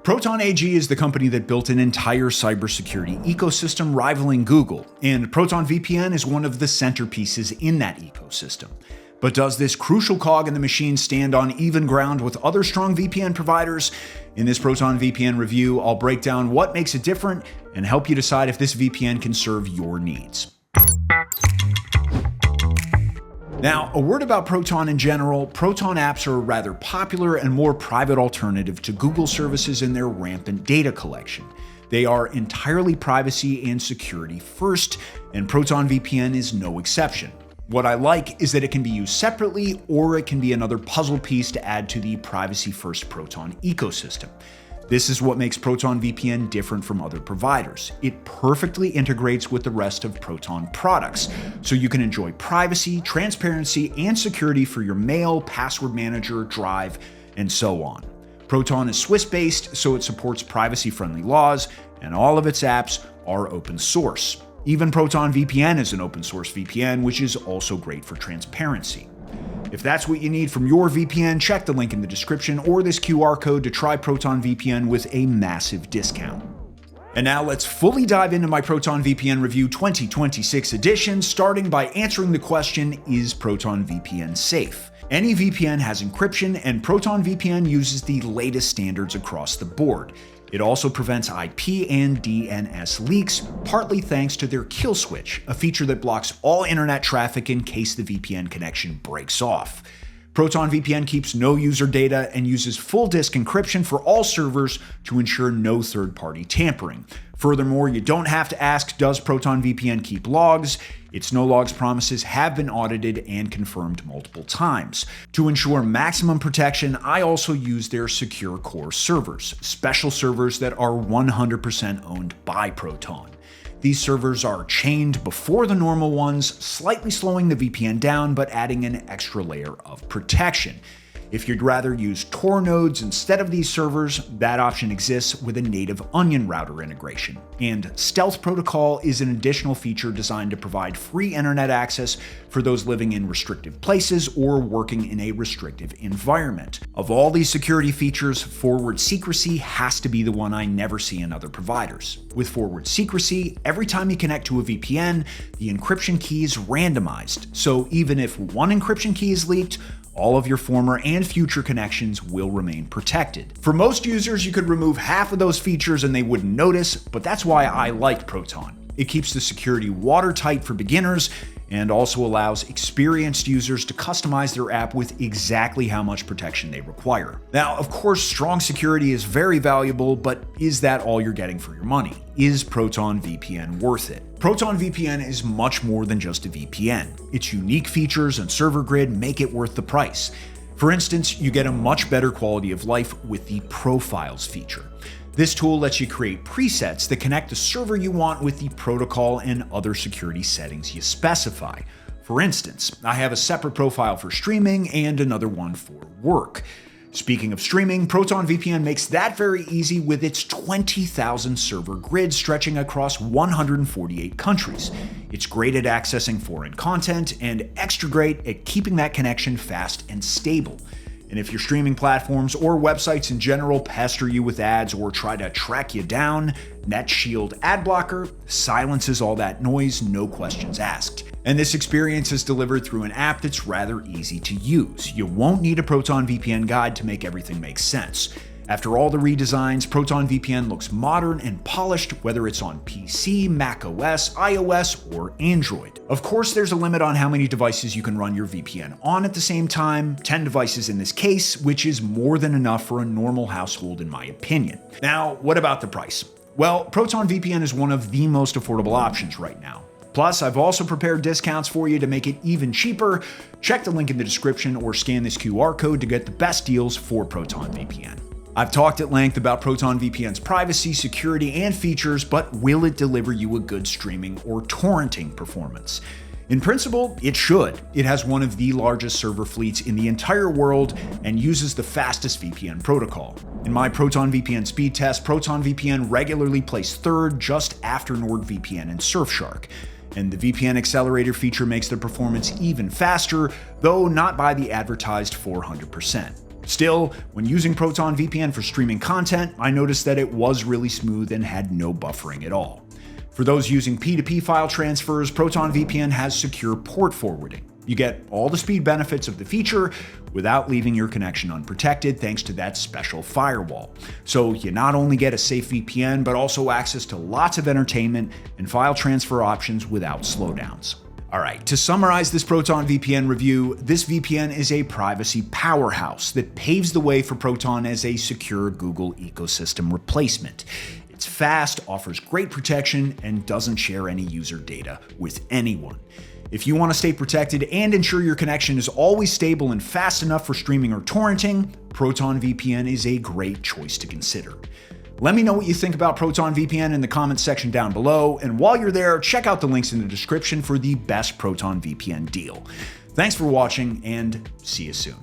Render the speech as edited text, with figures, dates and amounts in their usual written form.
Proton AG is the company that built an entire cybersecurity ecosystem rivaling Google, and Proton VPN is one of the centerpieces in that ecosystem. But does this crucial cog in the machine stand on even ground with other strong VPN providers? In this Proton VPN review, I'll break down what makes it different and help you decide if this VPN can serve your needs. Now, a word about Proton in general. Proton apps are a rather popular and more private alternative to Google services in their rampant data collection. They are entirely privacy and security first, and Proton VPN is no exception. What I like is that it can be used separately, or it can be another puzzle piece to add to the privacy-first Proton ecosystem. This is what makes Proton VPN different from other providers. It perfectly integrates with the rest of Proton products, so you can enjoy privacy, transparency, and security for your mail, password manager, drive, and so on. Proton is Swiss-based, so it supports privacy-friendly laws, and all of its apps are open source. Even Proton VPN is an open source VPN, which is also great for transparency. If that's what you need from your VPN, check the link in the description or this QR code to try Proton VPN with a massive discount. And now let's fully dive into my Proton VPN Review 2026 edition, starting by answering the question, is Proton VPN safe? Any VPN has encryption, and Proton VPN uses the latest standards across the board. It also prevents IP and DNS leaks, partly thanks to their kill switch, a feature that blocks all internet traffic in case the VPN connection breaks off. Proton VPN keeps no user data and uses full disk encryption for all servers to ensure no third-party tampering. Furthermore, you don't have to ask, does Proton VPN keep logs? Its no-logs promises have been audited and confirmed multiple times. To ensure maximum protection, I also use their secure core servers, special servers that are 100% owned by Proton. These servers are chained before the normal ones, slightly slowing the VPN down but adding an extra layer of protection. If you'd rather use Tor nodes instead of these servers, that option exists with a native Onion router integration. And Stealth Protocol is an additional feature designed to provide free internet access for those living in restrictive places or working in a restrictive environment. Of all these security features, forward secrecy has to be the one I never see in other providers. With forward secrecy, every time you connect to a VPN, the encryption key is randomized. So even if one encryption key is leaked, all of your former and future connections will remain protected. For most users, you could remove half of those features and they wouldn't notice, but that's why I like Proton. It keeps the security watertight for beginners and also allows experienced users to customize their app with exactly how much protection they require. Now, of course, strong security is very valuable, but is that all you're getting for your money? Is Proton VPN worth it? Proton VPN is much more than just a VPN. Its unique features and server grid make it worth the price. For instance, you get a much better quality of life with the Profiles feature. This tool lets you create presets that connect the server you want with the protocol and other security settings you specify. For instance, I have a separate profile for streaming and another one for work. Speaking of streaming, Proton VPN makes that very easy with its 20,000 server grid stretching across 148 countries. It's great at accessing foreign content and extra great at keeping that connection fast and stable. And if your streaming platforms or websites in general pester you with ads or try to track you down, NetShield Ad Blocker silences all that noise, no questions asked. And this experience is delivered through an app that's rather easy to use. You won't need a Proton VPN guide to make everything make sense. After all the redesigns, Proton VPN looks modern and polished, whether it's on PC, macOS, iOS, or Android. Of course, there's a limit on how many devices you can run your VPN on at the same time, 10 devices in this case, which is more than enough for a normal household in my opinion. Now, what about the price? Well, Proton VPN is one of the most affordable options right now. Plus, I've also prepared discounts for you to make it even cheaper. Check the link in the description or scan this QR code to get the best deals for Proton VPN. I've talked at length about Proton VPN's privacy, security, and features, but will it deliver you a good streaming or torrenting performance? In principle, it should. It has one of the largest server fleets in the entire world and uses the fastest VPN protocol. In my Proton VPN speed test, Proton VPN regularly placed third just after NordVPN and Surfshark. And the VPN accelerator feature makes the performance even faster, though not by the advertised 400%. Still, when using Proton VPN for streaming content, I noticed that it was really smooth and had no buffering at all. For those using P2P file transfers, Proton VPN has secure port forwarding. You get all the speed benefits of the feature without leaving your connection unprotected thanks to that special firewall. So you not only get a safe VPN, but also access to lots of entertainment and file transfer options without slowdowns. All right, to summarize this Proton VPN review, this VPN is a privacy powerhouse that paves the way for Proton as a secure Google ecosystem replacement. It's fast, offers great protection, and doesn't share any user data with anyone. If you want to stay protected and ensure your connection is always stable and fast enough for streaming or torrenting, Proton VPN is a great choice to consider. Let me know what you think about Proton VPN in the comments section down below, and while you're there, check out the links in the description for the best Proton VPN deal. Thanks for watching, and see you soon.